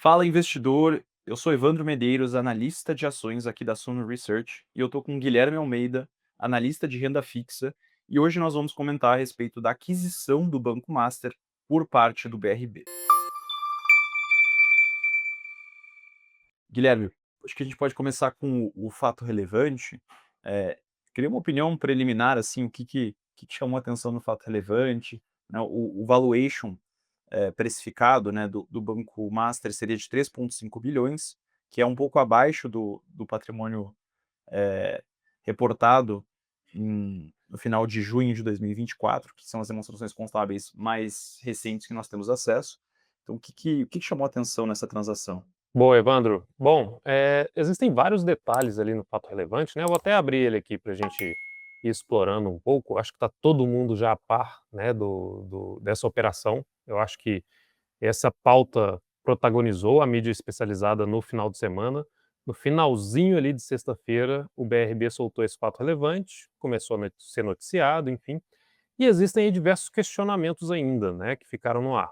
Fala, investidor. Eu sou Evandro Medeiros, analista de ações aqui da Suno Research, e eu estou com Guilherme Almeida, analista de renda fixa, e hoje nós vamos comentar a respeito da aquisição do Banco Master por parte do BRB. Guilherme, acho que a gente pode começar com o fato relevante. Queria uma opinião preliminar, assim, o que chamou a atenção no fato relevante, né, o valuation precificado, né, do Banco Master seria de 3,5 bilhões, que é um pouco abaixo do patrimônio reportado no final de junho de 2024, que são as demonstrações contábeis mais recentes que nós temos acesso. Então, o que chamou a atenção nessa transação? Boa, Evandro. Bom, existem vários detalhes ali no fato relevante, né? Eu vou até abrir ele aqui para a gente ir explorando um pouco. Acho que está todo mundo já a par, né, dessa operação. Eu acho que essa pauta protagonizou a mídia especializada no final de semana. No finalzinho ali de sexta-feira, o BRB soltou esse fato relevante, começou a ser noticiado, enfim. E existem aí diversos questionamentos ainda, né, que ficaram no ar.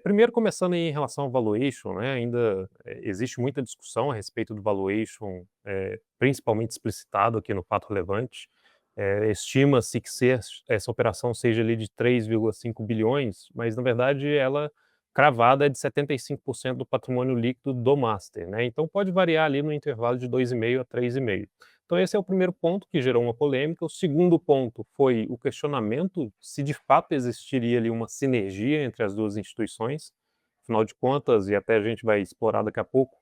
Primeiro começando aí em relação ao valuation, né, ainda existe muita discussão a respeito do valuation, principalmente explicitado aqui no fato relevante. Estima-se que essa operação seja ali de 3,5 bilhões, mas na verdade ela cravada é de 75% do patrimônio líquido do master, né, então pode variar ali no intervalo de 2,5 a 3,5. Então esse é o primeiro ponto que gerou uma polêmica. O segundo ponto foi o questionamento se de fato existiria ali uma sinergia entre as duas instituições. Afinal de contas, e até a gente vai explorar daqui a pouco,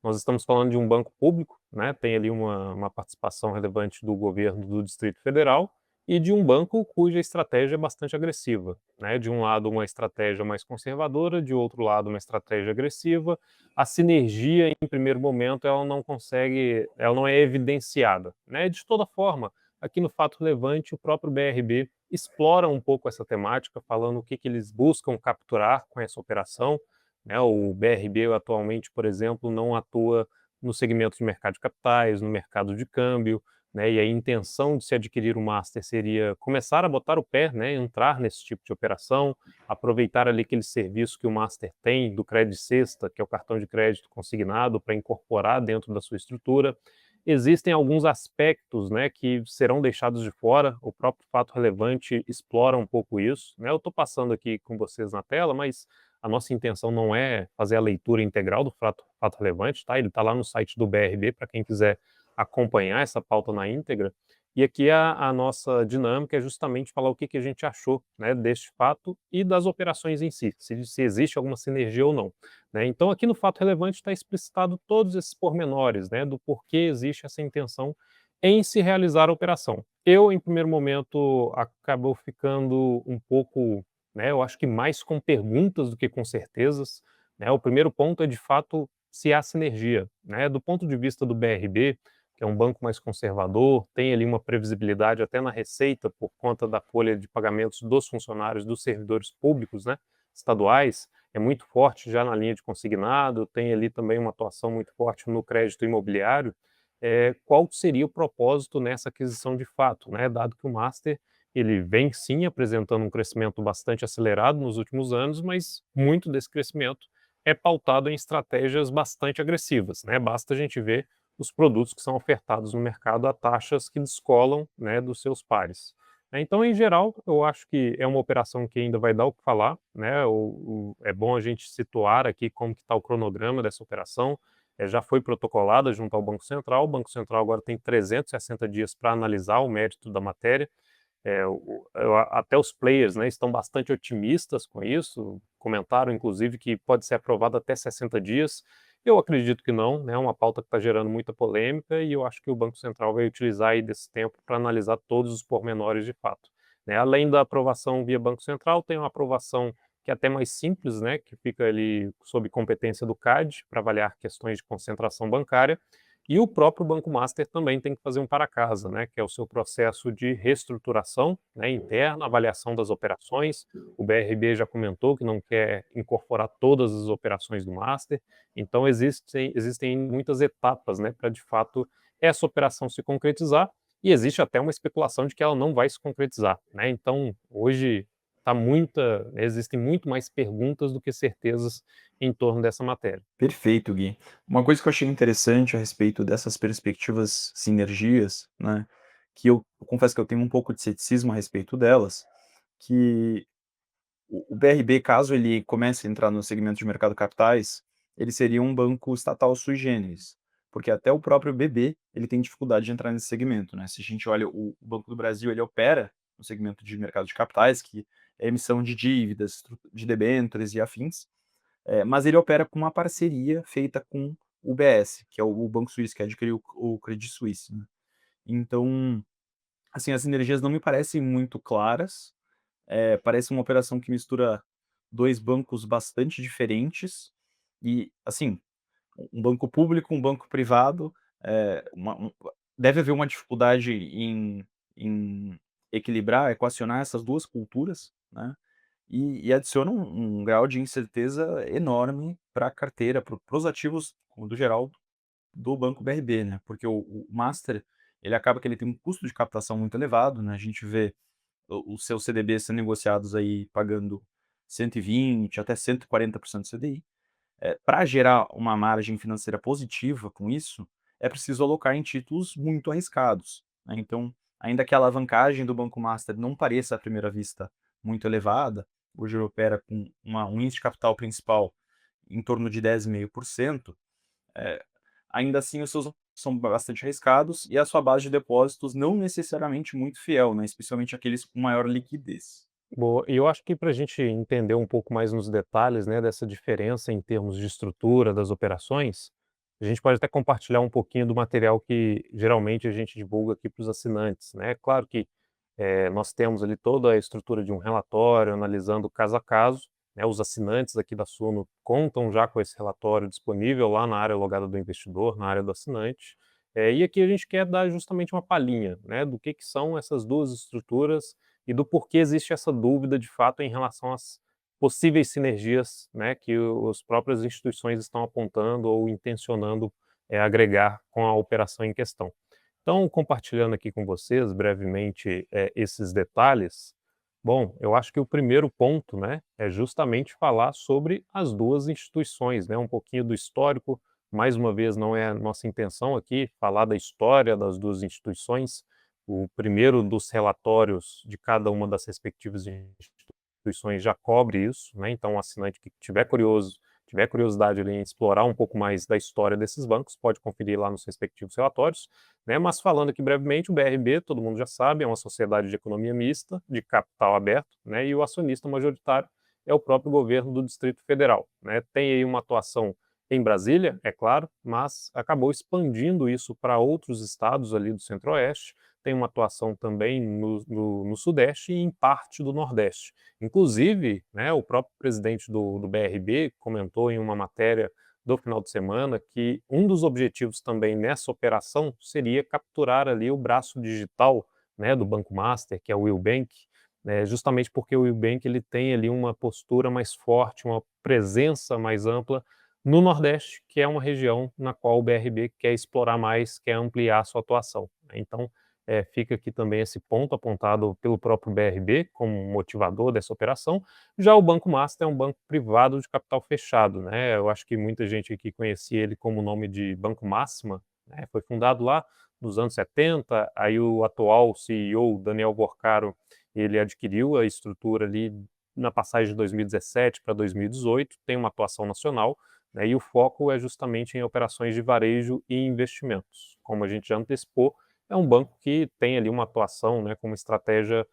nós estamos falando de um banco público, né, tem ali uma participação relevante do governo do Distrito Federal e de um banco cuja estratégia é bastante agressiva, né, de um lado uma estratégia mais conservadora, de outro lado uma estratégia agressiva. A sinergia, em primeiro momento, ela não é evidenciada, né. De toda forma, aqui no fato relevante, o próprio BRB explora um pouco essa temática, falando o que eles buscam capturar com essa operação, né. O BRB atualmente, por exemplo, não atua no segmento de mercado de capitais, no mercado de câmbio, né, e a intenção de se adquirir o master seria começar a botar o pé, né, entrar nesse tipo de operação, aproveitar ali aquele serviço que o master tem do crédito cesta, que é o cartão de crédito consignado, para incorporar dentro da sua estrutura. Existem alguns aspectos, né, que serão deixados de fora, o próprio fato relevante explora um pouco isso, né. Eu estou passando aqui com vocês na tela, mas a nossa intenção não é fazer a leitura integral do fato relevante, tá? Ele está lá no site do BRB para quem quiser acompanhar essa pauta na íntegra. E aqui a nossa dinâmica é justamente falar o que a gente achou, né, deste fato e das operações em si, se existe alguma sinergia ou não, né? Então, aqui no fato relevante está explicitado todos esses pormenores, né, do porquê existe essa intenção em se realizar a operação. Eu, em primeiro momento, acabou ficando um pouco, né, eu acho que mais com perguntas do que com certezas, né. O primeiro ponto é, de fato, se há sinergia, né. Do ponto de vista do BRB, que é um banco mais conservador, tem ali uma previsibilidade até na receita por conta da folha de pagamentos dos funcionários, dos servidores públicos, né, estaduais, é muito forte já na linha de consignado, tem ali também uma atuação muito forte no crédito imobiliário. Qual seria o propósito nessa aquisição de fato, né, dado que o master ele vem sim apresentando um crescimento bastante acelerado nos últimos anos, mas muito desse crescimento é pautado em estratégias bastante agressivas, né? Basta a gente ver os produtos que são ofertados no mercado a taxas que descolam, né, dos seus pares. Então, em geral, eu acho que é uma operação que ainda vai dar o que falar, né? É bom a gente situar aqui como que está o cronograma dessa operação. Já foi protocolada junto ao Banco Central. O Banco Central agora tem 360 dias para analisar o mérito da matéria. Até os players, né, estão bastante otimistas com isso, comentaram inclusive que pode ser aprovado até 60 dias. Eu acredito que não, né, é uma pauta que está gerando muita polêmica e eu acho que o Banco Central vai utilizar aí desse tempo para analisar todos os pormenores de fato, né. Além da aprovação via Banco Central, tem uma aprovação que é até mais simples, né, que fica ali sob competência do CAD para avaliar questões de concentração bancária, e o próprio Banco Master também tem que fazer um para casa, né, que é o seu processo de reestruturação, né, interna, avaliação das operações. O BRB já comentou que não quer incorporar todas as operações do Master, então existem muitas etapas, né, para de fato essa operação se concretizar, e existe até uma especulação de que ela não vai se concretizar, né. Então, hoje existem muito mais perguntas do que certezas em torno dessa matéria. Perfeito, Gui. Uma coisa que eu achei interessante a respeito dessas perspectivas sinergias, né, que eu confesso que eu tenho um pouco de ceticismo a respeito delas, que o BRB, caso ele comece a entrar no segmento de mercado capitais, ele seria um banco estatal sui generis, porque até o próprio BB, ele tem dificuldade de entrar nesse segmento, né. Se a gente olha o Banco do Brasil, ele opera no segmento de mercado de capitais, que é emissão de dívidas, de debêntures e afins, mas ele opera com uma parceria feita com o UBS, que é o banco suíço que adquiriu o Credit Suisse, né. Então, assim, as sinergias não me parecem muito claras, parece uma operação que mistura 2 bancos bastante diferentes e, assim, um banco público, um banco privado, uma deve haver uma dificuldade em equilibrar, equacionar essas 2 culturas, né, e adiciona um grau de incerteza enorme para a carteira, para os ativos do geral do Banco BRB, né, porque o Master, ele acaba que ele tem um custo de captação muito elevado, né, a gente vê os seus CDBs sendo negociados aí pagando 120 até 140% do CDI. Para gerar uma margem financeira positiva com isso, é preciso alocar em títulos muito arriscados, né, então, ainda que a alavancagem do Banco Master não pareça à primeira vista muito elevada, hoje ele opera com um índice de capital principal em torno de 10,5%, eh, ainda assim os seus são bastante arriscados e a sua base de depósitos não necessariamente muito fiel, né, especialmente aqueles com maior liquidez. Boa. E eu acho que para a gente entender um pouco mais nos detalhes, né, dessa diferença em termos de estrutura das operações, a gente pode até compartilhar um pouquinho do material que geralmente a gente divulga aqui para os assinantes, né? Claro que nós temos ali toda a estrutura de um relatório analisando caso a caso, né? Os assinantes aqui da Suno contam já com esse relatório disponível lá na área logada do investidor, na área do assinante. E aqui a gente quer dar justamente uma palhinha, né, do que são essas duas estruturas e do porquê existe essa dúvida de fato em relação às possíveis sinergias, né, que as próprias instituições estão apontando ou intencionando agregar com a operação em questão. Então, compartilhando aqui com vocês brevemente esses detalhes, bom, eu acho que o primeiro ponto, né, é justamente falar sobre as duas instituições, né, um pouquinho do histórico. Mais uma vez, não é a nossa intenção aqui falar da história das duas instituições. O primeiro dos relatórios de cada uma das respectivas instituições já cobre isso, né? Então, o assinante que tiver curiosidade ali em explorar um pouco mais da história desses bancos, pode conferir lá nos respectivos relatórios, né? Mas falando aqui brevemente, o BRB, todo mundo já sabe, é uma sociedade de economia mista, de capital aberto, né? E o acionista majoritário é o próprio governo do Distrito Federal, né? Tem aí uma atuação em Brasília, é claro, mas acabou expandindo isso para outros estados ali do Centro-Oeste, tem uma atuação também no Sudeste e em parte do Nordeste. Inclusive, né, o próprio presidente do BRB comentou em uma matéria do final de semana que um dos objetivos também nessa operação seria capturar ali o braço digital, né, do Banco Master, que é o Will Bank, né, justamente porque o Will Bank ele tem ali uma postura mais forte, uma presença mais ampla no Nordeste, que é uma região na qual o BRB quer explorar mais, quer ampliar sua atuação, né. Então, fica aqui também esse ponto apontado pelo próprio BRB como motivador dessa operação. Já o Banco Master é um banco privado de capital fechado, né? Eu acho que muita gente aqui conhecia ele como o nome de Banco Máxima, né? Foi fundado lá nos anos 70, aí o atual CEO, Daniel Borcaro, ele adquiriu a estrutura ali na passagem de 2017 para 2018, tem uma atuação nacional, né? E o foco é justamente em operações de varejo e investimentos. Como a gente já antecipou, é um banco que tem ali uma atuação, né, com uma estratégia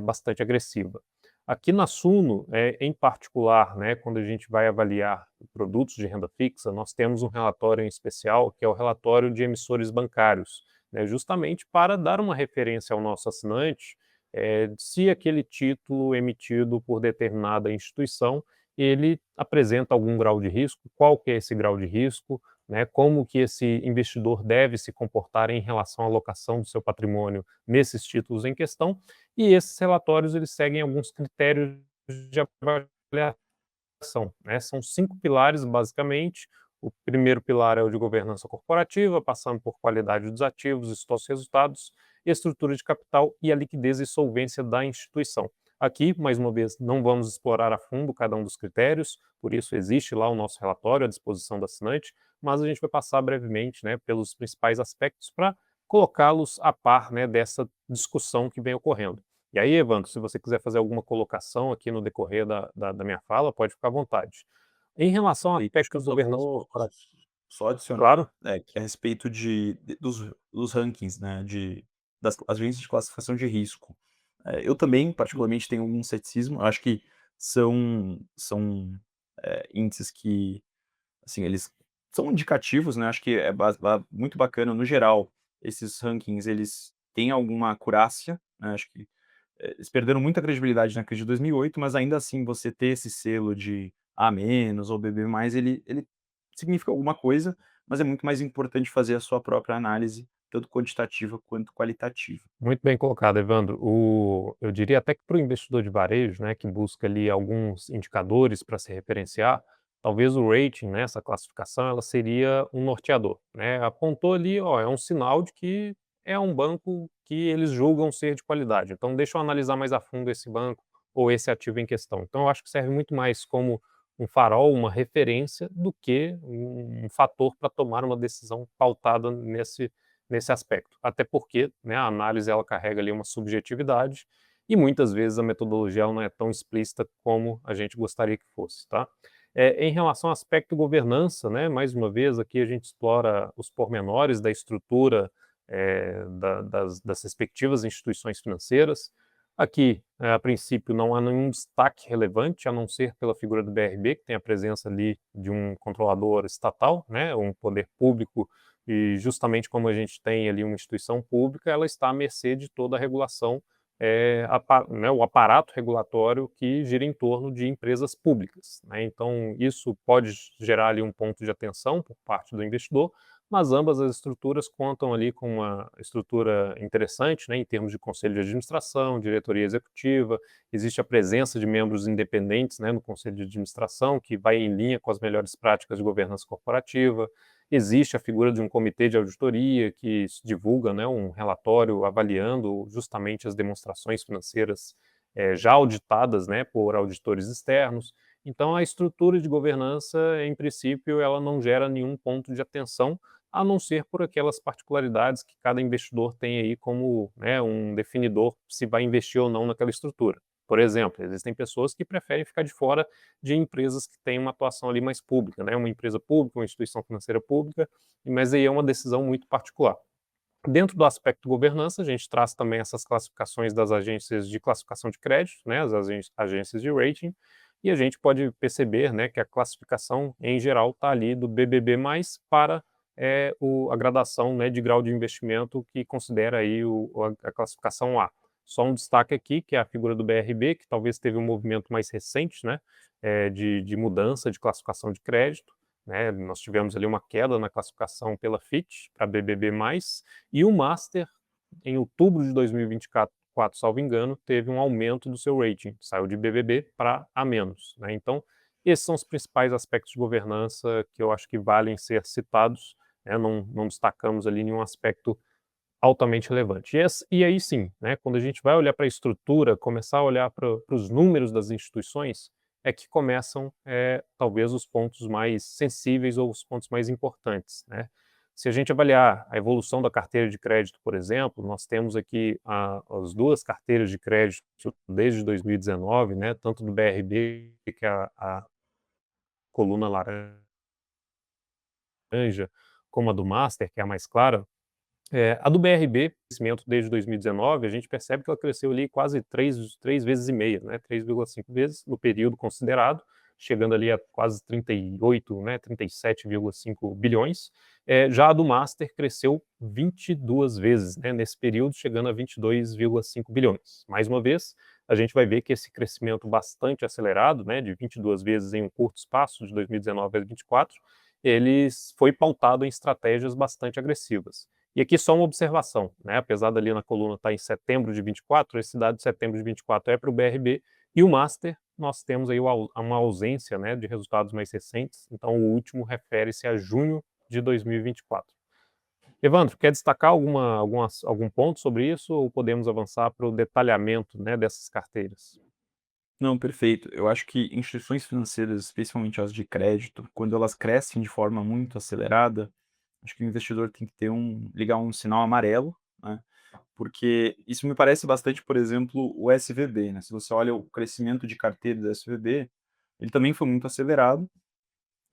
bastante agressiva. Aqui na Suno, em particular, né, quando a gente vai avaliar produtos de renda fixa, nós temos um relatório em especial, que é o relatório de emissores bancários, né, justamente para dar uma referência ao nosso assinante se aquele título emitido por determinada instituição, ele apresenta algum grau de risco, qual que é esse grau de risco, né, como que esse investidor deve se comportar em relação à alocação do seu patrimônio nesses títulos em questão, e esses relatórios eles seguem alguns critérios de avaliação, né? São 5 pilares basicamente. O primeiro pilar é o de governança corporativa, passando por qualidade dos ativos, estoques resultados, estrutura de capital e a liquidez e solvência da instituição. Aqui, mais uma vez, não vamos explorar a fundo cada um dos critérios, por isso existe lá o nosso relatório à disposição do assinante, mas a gente vai passar brevemente, né, pelos principais aspectos para colocá-los a par, né, dessa discussão que vem ocorrendo. E aí, Evandro, se você quiser fazer alguma colocação aqui no decorrer da minha fala, pode ficar à vontade. Em relação a E acho que eu aspectos de só governança vou corporativa. só adicionar, Claro. que é a respeito dos rankings, né, das agências de classificação de risco. Eu também, particularmente, tenho um ceticismo, eu acho que são índices que, assim, eles são indicativos, né, acho que é muito bacana, no geral, esses rankings, eles têm alguma acurácia, né, acho que eles perderam muita credibilidade na crise de 2008, mas ainda assim você ter esse selo de A menos ou BB+, ele significa alguma coisa, mas é muito mais importante fazer a sua própria análise, tanto quantitativa quanto qualitativa. Muito bem colocado, Evandro. Eu diria até que para o investidor de varejo, né, que busca ali alguns indicadores para se referenciar, talvez o rating, né, essa classificação, ela seria um norteador, né? Apontou ali, ó, é um sinal de que é um banco que eles julgam ser de qualidade. Então, deixa eu analisar mais a fundo esse banco ou esse ativo em questão. Então, eu acho que serve muito mais como um farol, uma referência, do que um fator para tomar uma decisão pautada nesse aspecto. Até porque, né, a análise ela carrega ali uma subjetividade e muitas vezes a metodologia ela não é tão explícita como a gente gostaria que fosse, tá? Em relação ao aspecto governança, né, mais uma vez aqui a gente explora os pormenores da estrutura das respectivas instituições financeiras. Aqui, a princípio, não há nenhum destaque relevante, a não ser pela figura do BRB, que tem a presença ali de um controlador estatal, né, um poder público, e justamente como a gente tem ali uma instituição pública, ela está à mercê de toda a regulação, né, o aparato regulatório que gira em torno de empresas públicas, né? Então, isso pode gerar ali um ponto de atenção por parte do investidor, mas ambas as estruturas contam ali com uma estrutura interessante, né, em termos de conselho de administração, diretoria executiva, existe a presença de membros independentes, né, no conselho de administração, que vai em linha com as melhores práticas de governança corporativa, existe a figura de um comitê de auditoria que divulga, né, um relatório avaliando justamente as demonstrações financeiras já auditadas, né, por auditores externos. Então, a estrutura de governança, em princípio, ela não gera nenhum ponto de atenção, a não ser por aquelas particularidades que cada investidor tem aí como, né, um definidor se vai investir ou não naquela estrutura. Por exemplo, existem pessoas que preferem ficar de fora de empresas que têm uma atuação ali mais pública, né, uma empresa pública, uma instituição financeira pública, mas aí é uma decisão muito particular. Dentro do aspecto governança, a gente traz também essas classificações das agências de classificação de crédito, né, as agências de rating, e a gente pode perceber, né, que a classificação, em geral, está ali do BBB+, para a gradação, né, de grau de investimento que considera aí a classificação A. Só um destaque aqui, que é a figura do BRB, que talvez teve um movimento mais recente, né, de mudança de classificação de crédito, né? Nós tivemos ali uma queda na classificação pela Fitch para BBB+, e o Master, em outubro de 2024, salvo engano, teve um aumento do seu rating, saiu de BBB para A-, né? Então, esses são os principais aspectos de governança que eu acho que valem ser citados, né? Não destacamos ali nenhum aspecto altamente relevante. E aí sim, né, quando a gente vai olhar para a estrutura, começar a olhar para os números das instituições, é que começam, talvez, os pontos mais sensíveis ou os pontos mais importantes, né? Se a gente avaliar a evolução da carteira de crédito, por exemplo, nós temos aqui as duas carteiras de crédito desde 2019, né, tanto do BRB, que é a coluna laranja, como a do Master, que é a mais clara. A do BRB, crescimento desde 2019, a gente percebe que ela cresceu ali quase três vezes e meia, né, 3,5 vezes no período considerado, chegando ali a quase 38, né, 37,5 bilhões. Já a do Master cresceu 22 vezes, né, nesse período, chegando a 22,5 bilhões. Mais uma vez, a gente vai ver que esse crescimento bastante acelerado, né, de 22 vezes em um curto espaço, de 2019 a 2024, ele foi pautado em estratégias bastante agressivas. E aqui só uma observação, né? Apesar dali na coluna estar em setembro de 24, esse dado de setembro de 24 é para o BRB, e o Master, nós temos aí uma ausência, né, de resultados mais recentes, então o último refere-se a junho de 2024. Evandro, quer destacar algum ponto sobre isso ou podemos avançar para o detalhamento, né, dessas carteiras? Não, perfeito. Eu acho que instituições financeiras, especialmente as de crédito, quando elas crescem de forma muito acelerada, acho que o investidor tem que ligar um sinal amarelo, né, porque isso me parece bastante, por exemplo, o SVB, né, se você olha o crescimento de carteira do SVB, ele também foi muito acelerado,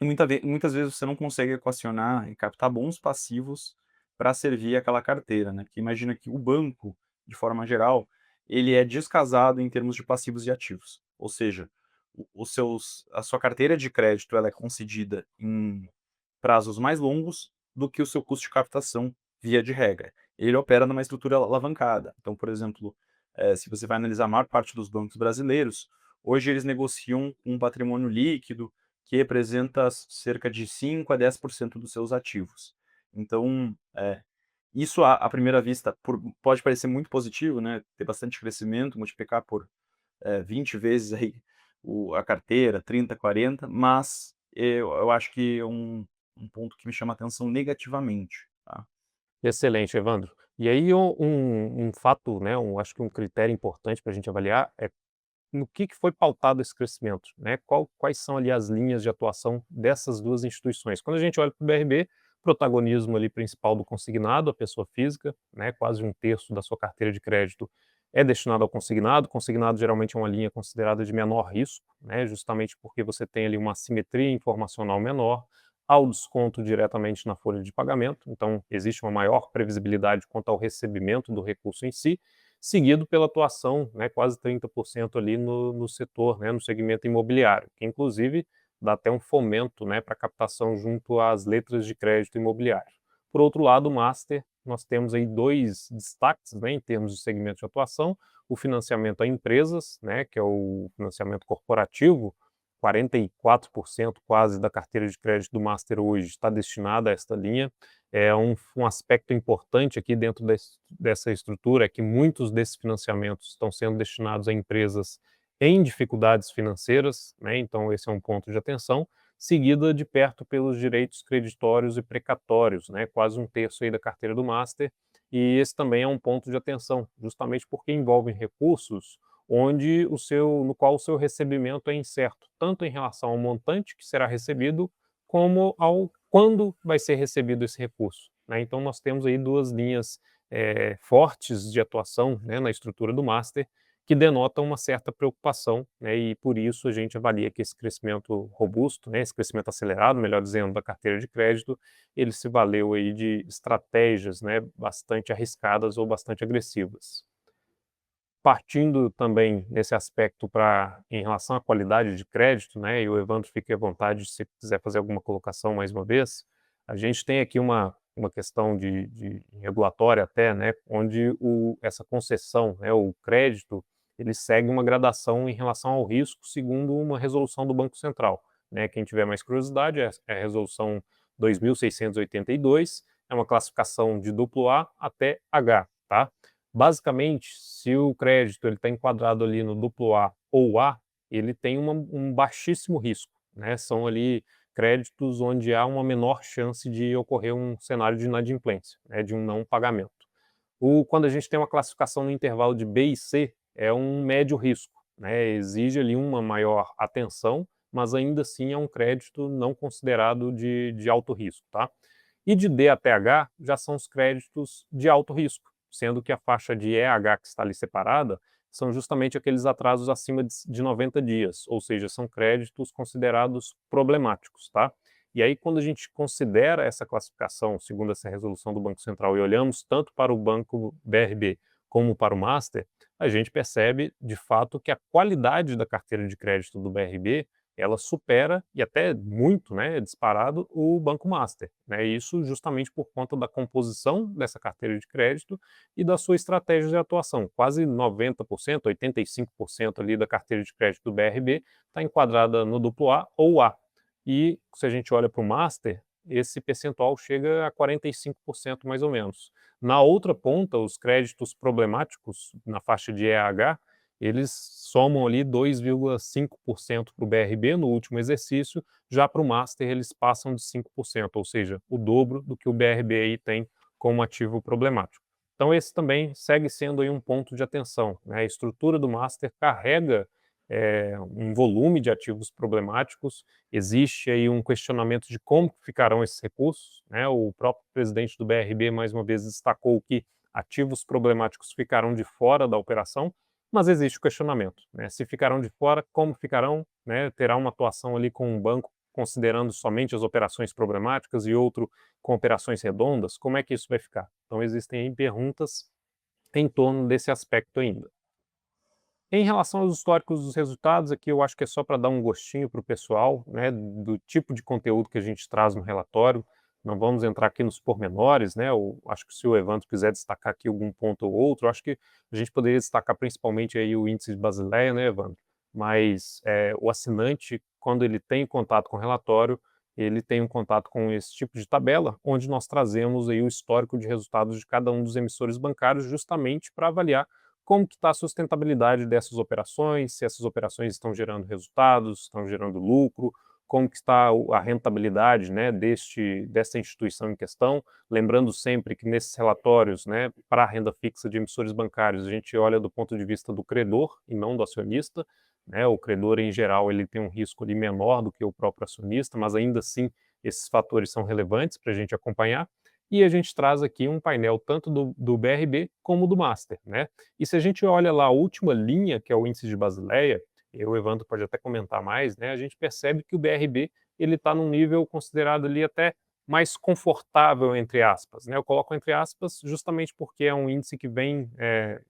e muitas vezes você não consegue equacionar e captar bons passivos para servir aquela carteira, né, porque imagina que o banco, de forma geral, ele é descasado em termos de passivos e ativos, ou seja, a sua carteira de crédito ela é concedida em prazos mais longos do que o seu custo de captação, via de regra. Ele opera numa estrutura alavancada. Então, por exemplo, se você vai analisar a maior parte dos bancos brasileiros, hoje eles negociam um patrimônio líquido que representa cerca de 5 a 10% dos seus ativos. Então, isso à primeira vista pode parecer muito positivo, né, ter bastante crescimento, multiplicar por 20 vezes aí a carteira, 30, 40, mas eu acho que é um ponto que me chama a atenção negativamente, tá. Excelente, Evandro. E aí um fato, né, acho que um critério importante para a gente avaliar é no que foi pautado esse crescimento, né? Quais são ali as linhas de atuação dessas duas instituições? Quando a gente olha para o BRB, protagonismo ali principal do consignado, a pessoa física, né? Quase um terço da sua carteira de crédito é destinado ao consignado. Consignado geralmente é uma linha considerada de menor risco, né? Justamente porque você tem ali uma simetria informacional menor, ao desconto diretamente na folha de pagamento, então existe uma maior previsibilidade quanto ao recebimento do recurso em si, seguido pela atuação, né, quase 30% ali no setor, né, no segmento imobiliário, que inclusive dá até um fomento, né, para captação junto às letras de crédito imobiliário. Por outro lado, o Master, nós temos aí dois destaques, né, em termos de segmento de atuação, o financiamento a empresas, né, que é o financiamento corporativo, 44% quase da carteira de crédito do Master hoje está destinada a esta linha. É um aspecto importante aqui dentro dessa estrutura é que muitos desses financiamentos estão sendo destinados a empresas em dificuldades financeiras, né? Então esse é um ponto de atenção, seguida de perto pelos direitos creditórios e precatórios, né? Quase um terço aí da carteira do Master, e esse também é um ponto de atenção, justamente porque envolvem recursos no qual o seu recebimento é incerto, tanto em relação ao montante que será recebido, como ao quando vai ser recebido esse recurso, né. Então nós temos aí 2 linhas, fortes de atuação, né, na estrutura do master, que denotam uma certa preocupação, né, e por isso a gente avalia que esse crescimento robusto, né, esse crescimento acelerado, melhor dizendo, da carteira de crédito, ele se valeu aí de estratégias, né, bastante arriscadas ou bastante agressivas. Partindo também nesse aspecto em relação à qualidade de crédito, né, e o Evandro fique à vontade se quiser fazer alguma colocação mais uma vez, a gente tem aqui uma questão de regulatória até, né, onde essa concessão, né, o crédito, ele segue uma gradação em relação ao risco segundo uma resolução do Banco Central, né. Quem tiver mais curiosidade é a resolução 2682, é uma classificação de A até H, tá? Basicamente, se o crédito ele está enquadrado ali no duplo A ou A, ele tem um baixíssimo risco, né? São ali créditos onde há uma menor chance de ocorrer um cenário de inadimplência, né? De um não pagamento. Quando a gente tem uma classificação no intervalo de B e C, é um médio risco, né? Exige ali uma maior atenção, mas ainda assim é um crédito não considerado de alto risco, tá? E de D até H já são os créditos de alto risco, sendo que a faixa de EH que está ali separada são justamente aqueles atrasos acima de 90 dias, ou seja, são créditos considerados problemáticos, tá? E aí, quando a gente considera essa classificação, segundo essa resolução do Banco Central, e olhamos tanto para o Banco BRB como para o Master, a gente percebe, de fato, que a qualidade da carteira de crédito do BRB ela supera, e até muito, né, disparado, o Banco Master, né, isso justamente por conta da composição dessa carteira de crédito e da sua estratégia de atuação. Quase 90%, 85% ali da carteira de crédito do BRB está enquadrada no duplo A ou A. E se a gente olha para o Master, esse percentual chega a 45% mais ou menos. Na outra ponta, os créditos problemáticos, na faixa de EH, eles somam ali 2,5% para o BRB no último exercício, já para o Master eles passam de 5%, ou seja, o dobro do que o BRB aí tem como ativo problemático. Então esse também segue sendo aí um ponto de atenção, né? A estrutura do Master carrega um volume de ativos problemáticos, existe aí um questionamento de como ficarão esses recursos, né? O próprio presidente do BRB, mais uma vez, destacou que ativos problemáticos ficarão de fora da operação, mas existe o questionamento, né? Se ficarão de fora, como ficarão, né? Terá uma atuação ali com um banco considerando somente as operações problemáticas e outro com operações redondas? Como é que isso vai ficar? Então existem aí perguntas em torno desse aspecto ainda. Em relação aos históricos dos resultados, aqui eu acho que é só para dar um gostinho para o pessoal, né, do tipo de conteúdo que a gente traz no relatório. Não vamos entrar aqui nos pormenores, né? Acho que se o Evandro quiser destacar aqui algum ponto ou outro, acho que a gente poderia destacar principalmente aí o índice de Basileia, né, Evandro? Mas o assinante, quando ele tem contato com o relatório, ele tem um contato com esse tipo de tabela, onde nós trazemos aí o histórico de resultados de cada um dos emissores bancários, justamente para avaliar como que está a sustentabilidade dessas operações, se essas operações estão gerando resultados, estão gerando lucro, como que está a rentabilidade, né, dessa instituição em questão. Lembrando sempre que nesses relatórios, né, para a renda fixa de emissores bancários, a gente olha do ponto de vista do credor e não do acionista, né? O credor, em geral, ele tem um risco ali menor do que o próprio acionista, mas ainda assim esses fatores são relevantes para a gente acompanhar. E a gente traz aqui um painel tanto do BRB como do Master, né? E se a gente olha lá a última linha, que é o índice de Basileia, o Evandro pode até comentar mais, né? A gente percebe que o BRB ele está num nível considerado ali até mais confortável, entre aspas, né? Eu coloco entre aspas justamente porque é um índice que vem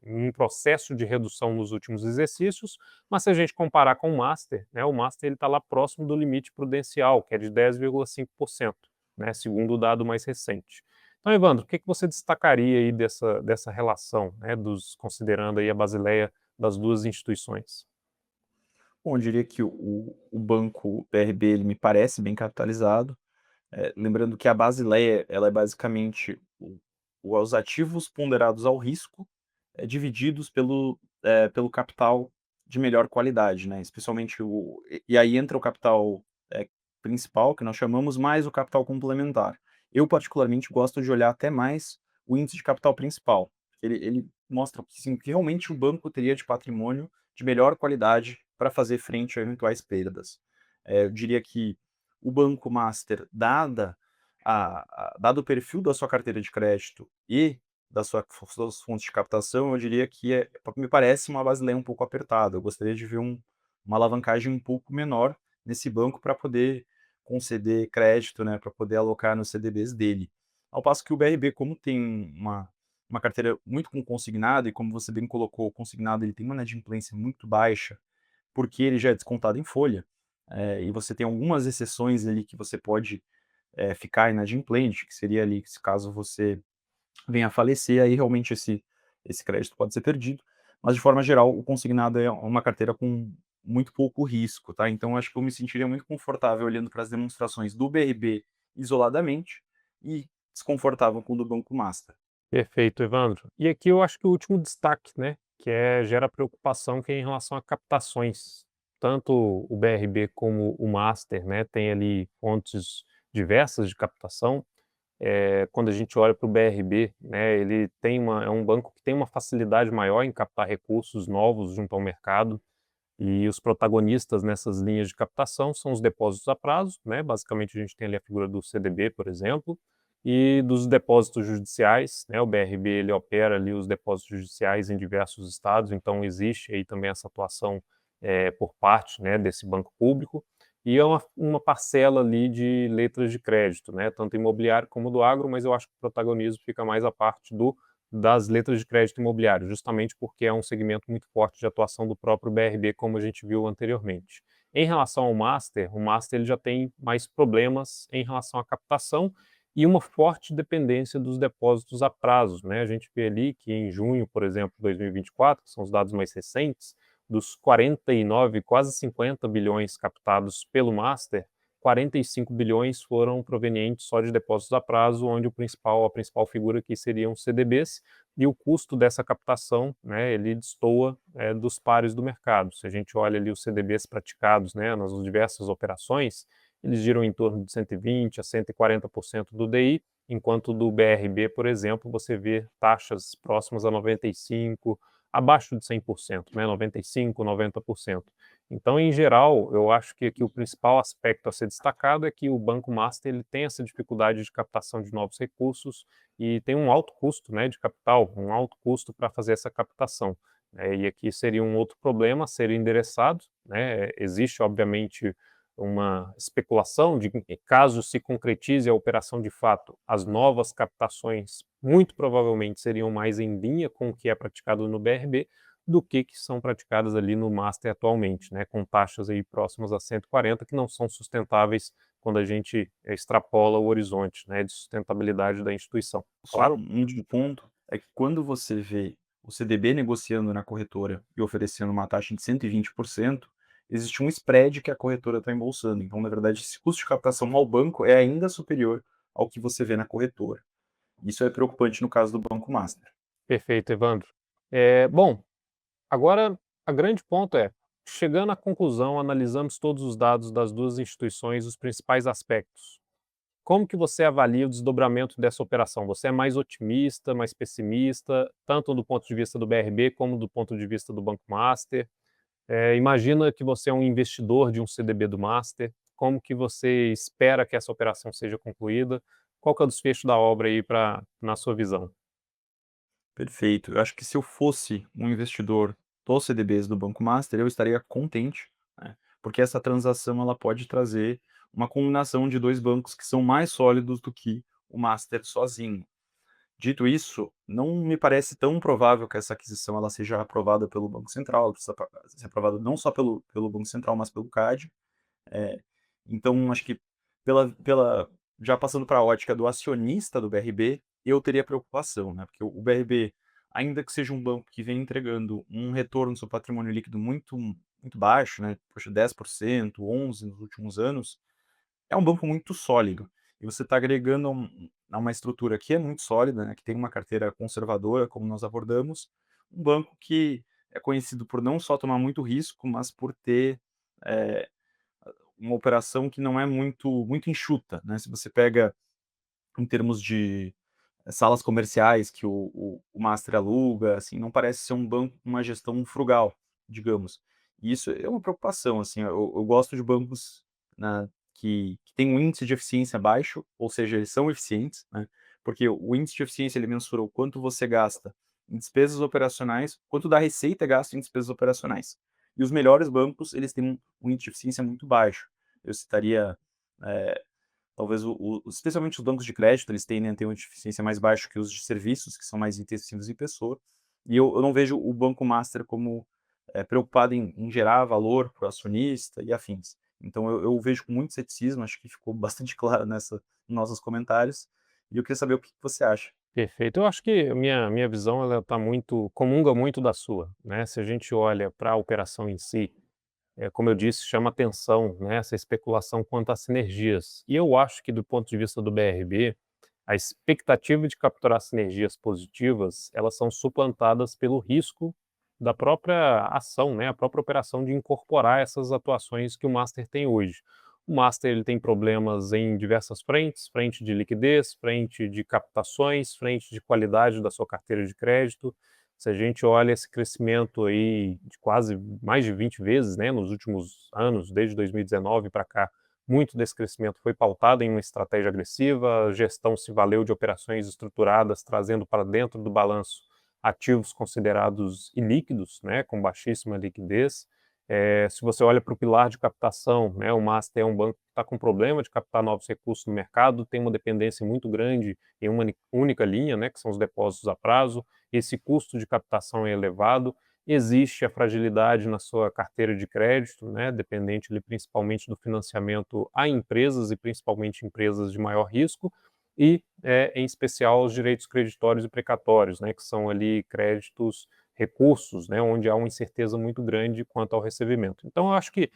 em um processo de redução nos últimos exercícios, mas se a gente comparar com o Master, né? O Master ele está lá próximo do limite prudencial, que é de 10,5%, né? Segundo o dado mais recente. Então, Evandro, o que você destacaria aí dessa relação, né, considerando aí a Basileia das duas instituições? Bom, eu diria que o banco BRB ele me parece bem capitalizado. Lembrando que a Basileia ela é basicamente os ativos ponderados ao risco divididos pelo capital de melhor qualidade, né? Especialmente e aí entra o capital principal, que nós chamamos, mais o capital complementar. Eu, particularmente, gosto de olhar até mais o índice de capital principal. Ele mostra sim, que realmente o banco teria de patrimônio de melhor qualidade para fazer frente a eventuais perdas. Eu diria que o Banco Master, dado o perfil da sua carteira de crédito e suas fontes de captação, eu diria que me parece uma Basileia um pouco apertada. Eu gostaria de ver uma alavancagem um pouco menor nesse banco para poder conceder crédito, né, para poder alocar nos CDBs dele. Ao passo que o BRB, como tem uma carteira muito com consignado, e como você bem colocou, o consignado ele tem uma inadimplência muito baixa, porque ele já é descontado em folha, e você tem algumas exceções ali que você pode ficar inadimplente, que seria ali, se caso você venha a falecer, aí realmente esse crédito pode ser perdido. Mas, de forma geral, o consignado é uma carteira com muito pouco risco, tá? Então, acho que eu me sentiria muito confortável olhando para as demonstrações do BRB isoladamente e desconfortável com o do Banco Master. Perfeito, Evandro. E aqui eu acho que o último destaque, né, gera preocupação, que é em relação a captações. Tanto o BRB como o Master, né, tem ali fontes diversas de captação. Quando a gente olha para o BRB, né, ele é um banco que tem uma facilidade maior em captar recursos novos junto ao mercado, e os protagonistas nessas linhas de captação são os depósitos a prazo, né, basicamente a gente tem ali a figura do CDB, por exemplo, e dos depósitos judiciais, né, o BRB ele opera ali os depósitos judiciais em diversos estados, então existe aí também essa atuação por parte, né, desse banco público, e é uma parcela ali de letras de crédito, né, tanto imobiliário como do agro, mas eu acho que o protagonismo fica mais a parte das letras de crédito imobiliário, justamente porque é um segmento muito forte de atuação do próprio BRB, como a gente viu anteriormente. Em relação ao Master, o Master ele já tem mais problemas em relação à captação e uma forte dependência dos depósitos a prazo, né? A gente vê ali que em junho, por exemplo, de 2024, que são os dados mais recentes, dos 49, quase 50 bilhões captados pelo Master, 45 bilhões foram provenientes só de depósitos a prazo, onde a principal figura aqui seriam os CDBs, e o custo dessa captação, né, ele destoa dos pares do mercado. Se a gente olha ali os CDBs praticados, né, nas diversas operações, eles giram em torno de 120 a 140% do DI, enquanto do BRB, por exemplo, você vê taxas próximas a 95 abaixo de 100%, né, 95%, 90%. Então, em geral, eu acho que aqui o principal aspecto a ser destacado é que o Banco Master ele tem essa dificuldade de captação de novos recursos e tem um alto custo, né, de capital, um alto custo para fazer essa captação. E aqui seria um outro problema a ser endereçado, né? Existe, obviamente, uma especulação de que, caso se concretize a operação de fato, as novas captações muito provavelmente seriam mais em linha com o que é praticado no BRB do que são praticadas ali no Master atualmente, né, com taxas aí próximas a 140 que não são sustentáveis quando a gente extrapola o horizonte, né, de sustentabilidade da instituição. Só Claro, um ponto é que quando você vê o CDB negociando na corretora e oferecendo uma taxa de 120%, existe um spread que a corretora está embolsando. Então, na verdade, esse custo de captação ao banco é ainda superior ao que você vê na corretora. Isso é preocupante no caso do Banco Master. perfeito, Evandro. Bom, agora a grande ponto é, chegando à conclusão, analisamos todos os dados das duas instituições, os principais aspectos. Como que você avalia o desdobramento dessa operação? Você é mais otimista, mais pessimista, tanto do ponto de vista do BRB como do ponto de vista do Banco Master? Imagina que você é um investidor de um CDB do Master, como que você espera que essa operação seja concluída? Qual que é o desfecho da obra aí na sua visão? Perfeito. Eu acho que se eu fosse um investidor dos CDBs do Banco Master, eu estaria contente, né, porque essa transação ela pode trazer uma combinação de 2 bancos que são mais sólidos do que o Master sozinho. Dito isso, não me parece tão provável que essa aquisição ela seja aprovada pelo Banco Central, ela precisa ser aprovada não só pelo Banco Central, mas pelo CAD. Eh, então acho que pela já passando para a ótica do acionista do BRB, eu teria preocupação, né, porque o BRB, ainda que seja um banco que vem entregando um retorno no seu patrimônio líquido muito baixo, né, poxa, 10%, 11% nos últimos anos, é um banco muito sólido. E você está agregando a uma estrutura que é muito sólida, né, que tem uma carteira conservadora, como nós abordamos, um banco que é conhecido por não só tomar muito risco, mas por ter, eh, uma operação que não é muito enxuta, né. Se você pega em termos de salas comerciais que o Master aluga, assim, não parece ser um banco com uma gestão frugal, digamos. E isso é uma preocupação, assim, eu gosto de bancos, né, que têm um índice de eficiência baixo, ou seja, eles são eficientes, né, porque o índice de eficiência ele mensura o quanto você gasta em despesas operacionais, quanto da receita é gasto em despesas operacionais. E os melhores bancos, eles têm um índice de eficiência muito baixo. Eu citaria, eh talvez especialmente os bancos de crédito, eles tendem a ter uma eficiência mais baixa que os de serviços, que são mais intensivos em pessoa, e eu não vejo o Banco Master como, preocupado em gerar valor para o acionista e afins. Então eu vejo com muito ceticismo, acho que ficou bastante claro nessa nos nossos comentários, e eu queria saber o que que você acha. Perfeito. Eu acho que a minha visão ela tá muito comunga muito da sua, né. Se a gente olha para a operação em si, como eu disse, chama atenção, né, essa especulação quanto às sinergias. E eu acho que do ponto de vista do BRB, a expectativa de capturar sinergias positivas, elas são suplantadas pelo risco da própria ação, né, a própria operação de incorporar essas atuações que o Master tem hoje. O Master ele tem problemas em diversas frentes, frente de liquidez, frente de captações, frente de qualidade da sua carteira de crédito. Se a gente olha esse crescimento aí de quase mais de 20 vezes, né, nos últimos anos, desde 2019 para cá, muito desse crescimento foi pautado em uma estratégia agressiva, a gestão se valeu de operações estruturadas, trazendo para dentro do balanço ativos considerados ilíquidos, né, com baixíssima liquidez. Se você olha para o pilar de captação, né, o Master é um banco que está com problema de captar novos recursos no mercado, tem uma dependência muito grande em uma única linha, né, que são os depósitos a prazo, esse custo de captação é elevado, existe a fragilidade na sua carteira de crédito, né, dependente ali, principalmente do financiamento a empresas e principalmente empresas de maior risco, e, em especial, os direitos creditórios e precatórios, né, que são ali créditos, recursos, né, onde há uma incerteza muito grande quanto ao recebimento. Então, eu acho que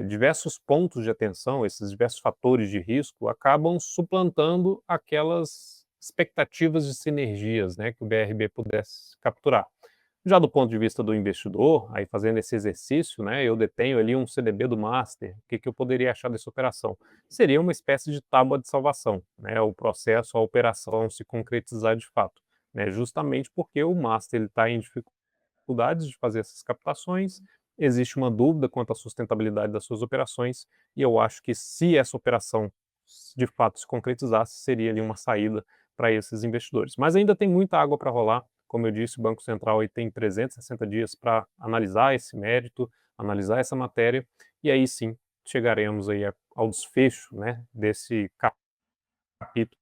diversos pontos de atenção, esses diversos fatores de risco, acabam suplantando aquelas expectativas de sinergias, né, que o BRB pudesse capturar. Já do ponto de vista do investidor, aí fazendo esse exercício, né, eu detenho ali um CDB do Master, o que que eu poderia achar dessa operação? Seria uma espécie de tábua de salvação, né, o processo, a operação se concretizar de fato, né, justamente porque o Master ele está em dificuldade. dificuldades de fazer essas captações, existe uma dúvida quanto à sustentabilidade das suas operações, e eu acho que se essa operação de fato se concretizasse, seria ali uma saída para esses investidores. Mas ainda tem muita água para rolar, como eu disse, o Banco Central aí tem 360 dias para analisar esse mérito, analisar essa matéria, e aí sim chegaremos aí ao desfecho, né, desse capítulo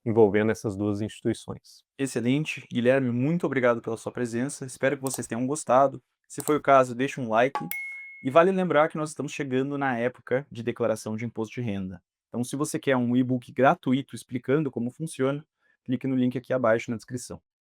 envolvendo essas duas instituições. Excelente. Guilherme, muito obrigado pela sua presença. Espero que vocês tenham gostado. Se foi o caso, deixe um like. E vale lembrar que nós estamos chegando na época de declaração de imposto de renda. Então, se você quer um e-book gratuito explicando como funciona, clique no link aqui abaixo na descrição.